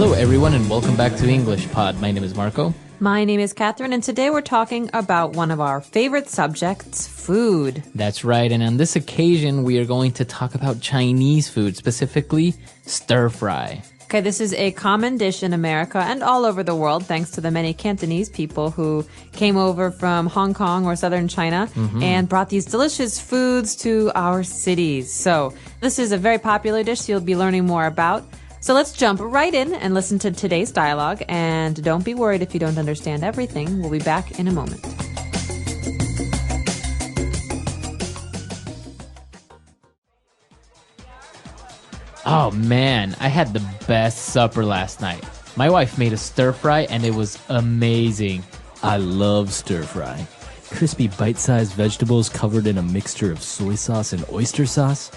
Hello, everyone, and welcome back to English Pod. My name is Marco. My name is Catherine, and today we're talking about one of our favorite subjects, food. That's right, and on this occasion, we are going to talk about Chinese food, specifically stir-fry. Okay, this is a common dish in America and all over the world, thanks to the many Cantonese people who came over from Hong Kong or southern China and brought these delicious foods to our cities. So this is a very popular dish you'll be learning more about. So let's jump right in and listen to today's dialogue. And don't be worried if you don't understand everything. We'll be back in a moment. Oh man, I had the best supper last night. My wife made a stir-fry and it was amazing. I love stir-fry. Crispy bite-sized vegetables covered in a mixture of soy sauce and oyster sauce.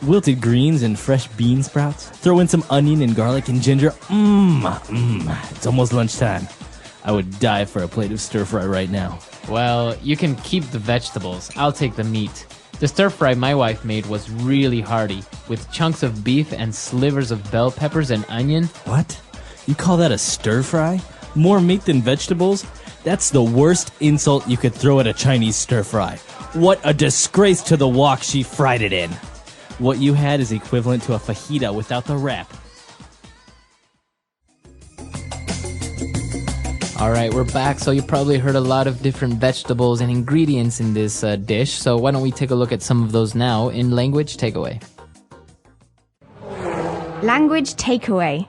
Wilted greens and fresh bean sprouts. Throw in some onion and garlic and ginger. It's almost lunchtime. I would die for a plate of stir-fry right now. Well, you can keep the vegetables. I'll take the meat. The stir-fry my wife made was really hearty, with chunks of beef and slivers of bell peppers and onion. What? You call that a stir-fry? More meat than vegetables? That's the worst insult you could throw at a Chinese stir-fry. What a disgrace to the wok she fried it in. What you had is equivalent to a fajita without the wrap. All right, we're back. So you probably heard a lot of different vegetables and ingredients in this dish. So why don't we take a look at some of those now in Language Takeaway. Language takeaway.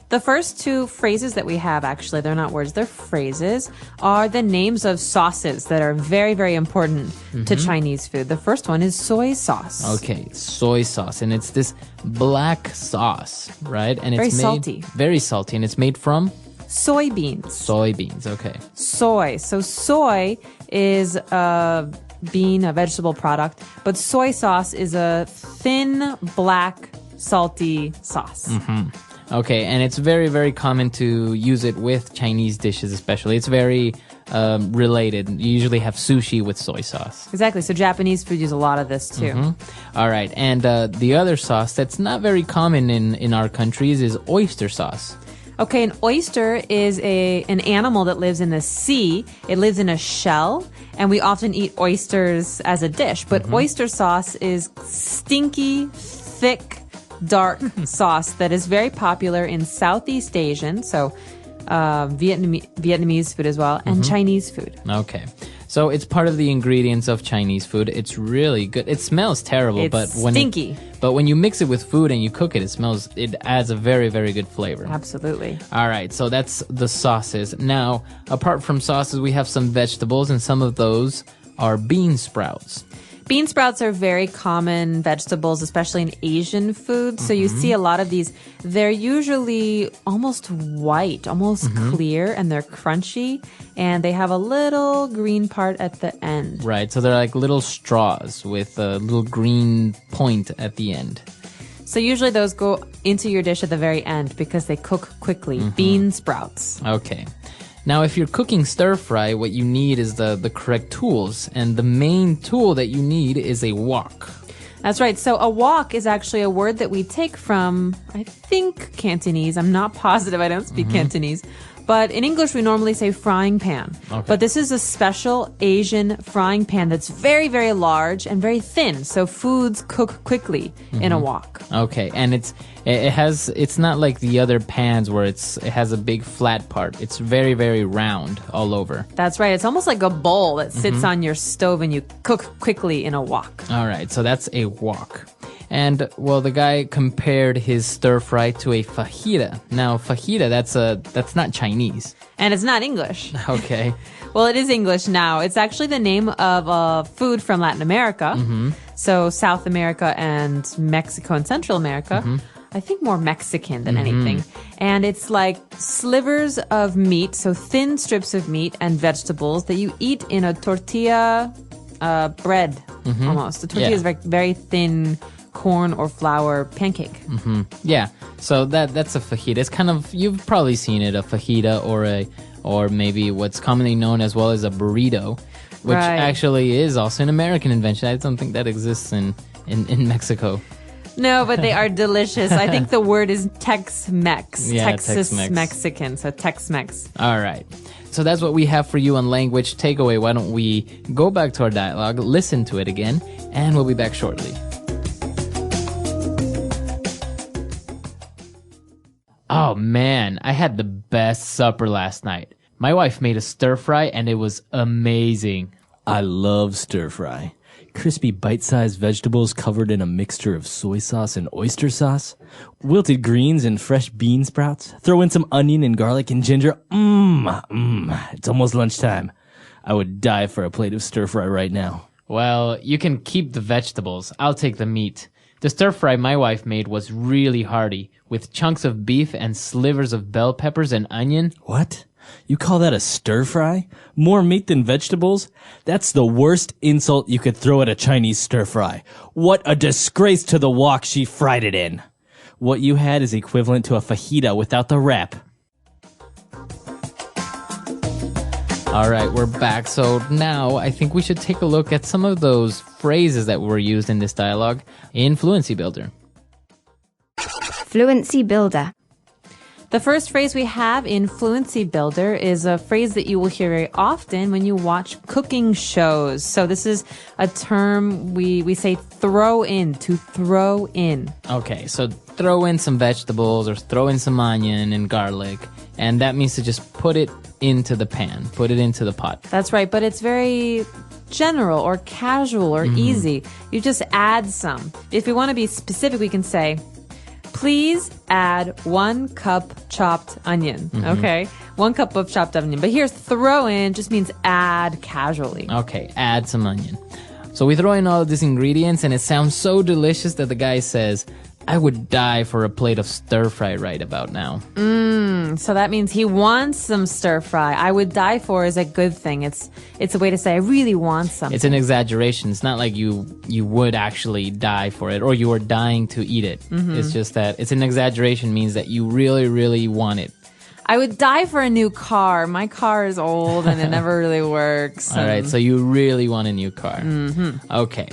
The first two phrases that we have, actually, they're not words, they're phrases, are the names of sauces that are very, very important to Chinese food. The first one is soy sauce. Okay, soy sauce. And it's this black sauce, right? And it's Very made, salty. Very salty. And it's made from Soybeans. soybeans. Okay. Soy. So soy is a bean, a vegetable product, but soy sauce is a thin, black, salty sauce. Okay, and it's very, very common to use it with Chinese dishes especially. It's very related. You usually have sushi with soy sauce. Exactly. So Japanese food use a lot of this too. All right, and the other sauce that's not very common in our countries is oyster sauce. Okay, an oyster is an animal that lives in the sea. It lives in a shell, and we often eat oysters as a dish. But oyster sauce is stinky, thick, dark sauce that is very popular in Southeast Asian, so Vietnamese food as well, and Chinese food. Okay. So it's part of the ingredients of Chinese food. It's really good. It smells terrible, It's but stinky. But when you mix it with food and you cook it, it adds a very, very good flavor. Absolutely. All right, so that's the sauces. Now, apart from sauces, we have some vegetables, and some of those are bean sprouts. Bean sprouts are very common vegetables, especially in Asian food. So you see a lot of these. They're usually almost white, almost clear, and they're crunchy. And they have a little green part at the end. Right, so they're like little straws with a little green point at the end. So usually those go into your dish at the very end because they cook quickly. Bean sprouts. Okay. Now, if you're cooking stir-fry, what you need is the correct tools. And the main tool that you need is a wok. That's right. So a wok is actually a word that we take from, I think, Cantonese. I'm not positive. I don't speak Cantonese. But in English, we normally say frying pan. Okay. But this is a special Asian frying pan that's very, very large and very thin. So foods cook quickly in a wok. Okay, and it's not like the other pans where it has a big flat part. It's very, very round all over. That's right. It's almost like a bowl that sits on your stove and you cook quickly in a wok. All right, so that's a wok. And, well, the guy compared his stir-fry to a fajita. Now, fajita, that's not Chinese. And it's not English. Okay. Well, it is English now. It's actually the name of a food from Latin America. So South America and Mexico and Central America. I think more Mexican than anything. And it's like slivers of meat, so thin strips of meat and vegetables that you eat in a tortilla bread almost. The tortilla is very, very thin corn or flour pancake. Yeah, so that's a fajita. It's kind of, you've probably seen it, a fajita or maybe what's commonly known as well as a burrito, which actually is also an American invention. I don't think that exists in Mexico. No, but they are delicious. I think the word is Tex-Mex. Yeah, Texas Tex-Mex. Mexican, so Tex-Mex. All right. So that's what we have for you on Language Takeaway. Why don't we go back to our dialogue, listen to it again, and we'll be back shortly. Oh man, I had the best supper last night. My wife made a stir fry and it was amazing. I love stir fry. Crispy bite-sized vegetables covered in a mixture of soy sauce and oyster sauce. Wilted greens and fresh bean sprouts. Throw in some onion and garlic and ginger. It's almost lunchtime. I would die for a plate of stir fry right now. Well, you can keep the vegetables. I'll take the meat. The stir fry my wife made was really hearty, with chunks of beef and slivers of bell peppers and onion. What? You call that a stir fry? More meat than vegetables? That's the worst insult you could throw at a Chinese stir fry. What a disgrace to the wok she fried it in. What you had is equivalent to a fajita without the wrap. All right, we're back. So now I think we should take a look at some of those phrases that were used in this dialogue in Fluency Builder. Fluency Builder. The first phrase we have in Fluency Builder is a phrase that you will hear very often when you watch cooking shows. So this is a term we say throw in, to throw in. Okay, so throw in some vegetables or throw in some onion and garlic, and that means to just put it into the pan, put it into the pot. That's right, but it's very general or casual or easy. You just add some. If we want to be specific, we can say, please add 1 cup chopped onion. Okay? 1 cup of chopped onion. But here's throw in just means add casually. Okay, add some onion. So we throw in all of these ingredients and it sounds so delicious that the guy says, I would die for a plate of stir fry right about now. So that means he wants some stir fry. I would die for is a good thing. It's a way to say I really want something. It's an exaggeration. It's not like you would actually die for it or you are dying to eat it. It's just that it's an exaggeration means that you really, really want it. I would die for a new car. My car is old and it never really works. All right, so you really want a new car. Okay.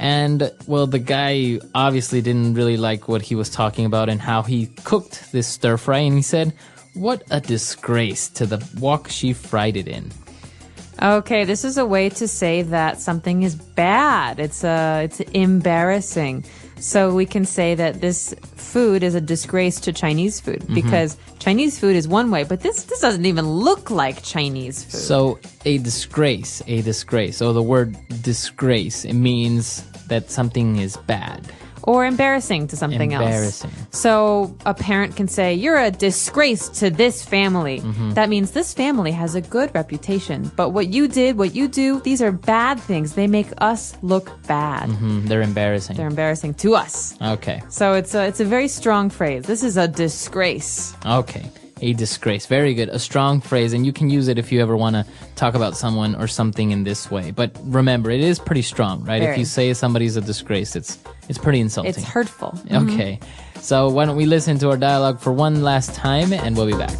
And, well, the guy obviously didn't really like what he was talking about and how he cooked this stir fry. And he said, what a disgrace to the wok she fried it in. Okay, this is a way to say that something is bad. It's embarrassing. So we can say that this food is a disgrace to Chinese food because Chinese food is one way, but this doesn't even look like Chinese food. So a disgrace. So the word disgrace, it means that something is bad. Or embarrassing to something Embarrassing. else. So a parent can say, you're a disgrace to this family. That means this family has a good reputation. But what you did, what you do, these are bad things. They make us look bad. They're embarrassing. They're embarrassing to us. Okay. So it's a very strong phrase. This is a disgrace. Okay. A disgrace. Very good. A strong phrase, and you can use it if you ever want to talk about someone or something in this way. But remember, it is pretty strong, right? Very. If you say somebody's a disgrace, it's pretty insulting. It's hurtful. Okay. So why don't we listen to our dialogue for one last time, and we'll be back.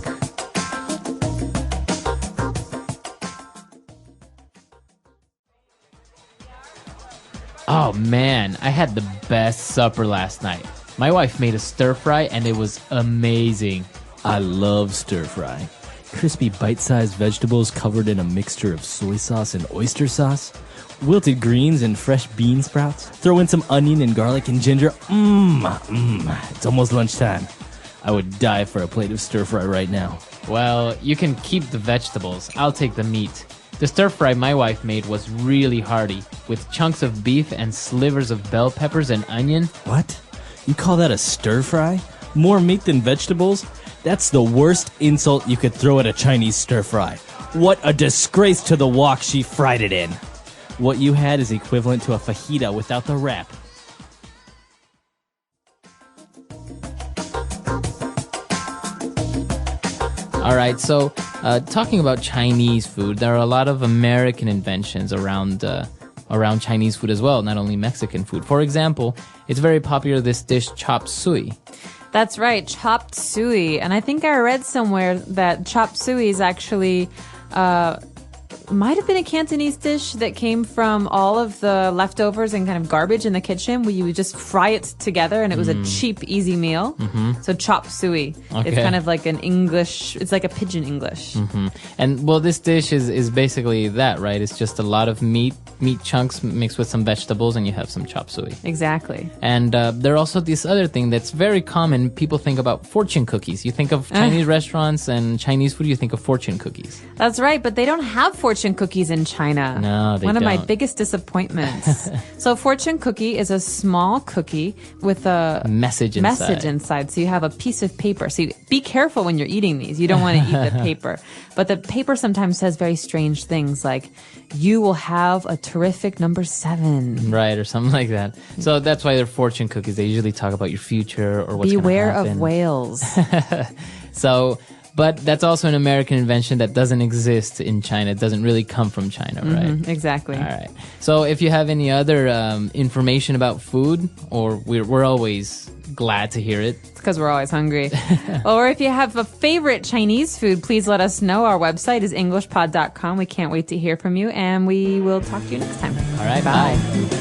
Oh man, I had the best supper last night. My wife made a stir fry and it was amazing. I love stir fry. Crispy bite-sized vegetables covered in a mixture of soy sauce and oyster sauce. Wilted greens and fresh bean sprouts. Throw in some onion and garlic and ginger. It's almost lunchtime. I would die for a plate of stir fry right now. Well, you can keep the vegetables. I'll take the meat. The stir fry my wife made was really hearty, with chunks of beef and slivers of bell peppers and onion. What? You call that a stir fry? More meat than vegetables? That's the worst insult you could throw at a Chinese stir fry. What a disgrace to the wok she fried it in. What you had is equivalent to a fajita without the wrap. All right, so talking about Chinese food, there are a lot of American inventions around Chinese food as well, not only Mexican food. For example, it's very popular, this dish, chop suey. That's right, chopped suey. And I think I read somewhere that chopped suey is actually might have been a Cantonese dish that came from all of the leftovers and kind of garbage in the kitchen where you would just fry it together and it was a cheap, easy meal. So chop suey. Okay. It's kind of like an English, it's like a pidgin English. And well, this dish is basically that, right? It's just a lot of meat chunks mixed with some vegetables, and you have some chop suey. Exactly. And there are also this other thing that's very common. People think about fortune cookies. You think of Chinese restaurants and Chinese food, you think of fortune cookies. That's right, but they don't have fortune cookies in China. No, they One of my don't. biggest disappointments. So fortune cookie is a small cookie with a Message inside. So you have a piece of paper. So be careful when you're eating these. You don't want to eat the paper. But the paper sometimes says very strange things like, you will have a terrific number 7. Right, or something like that. So that's why they're fortune cookies. They usually talk about your future or what's going to Beware happen. of whales. So, but that's also an American invention that doesn't exist in China. It doesn't really come from China, right? Exactly. All right. So if you have any other information about food, or we're always glad to hear it. It's because we're always hungry. Or if you have a favorite Chinese food, please let us know. Our website is englishpod.com. We can't wait to hear from you, and we will talk to you next time. All right, bye.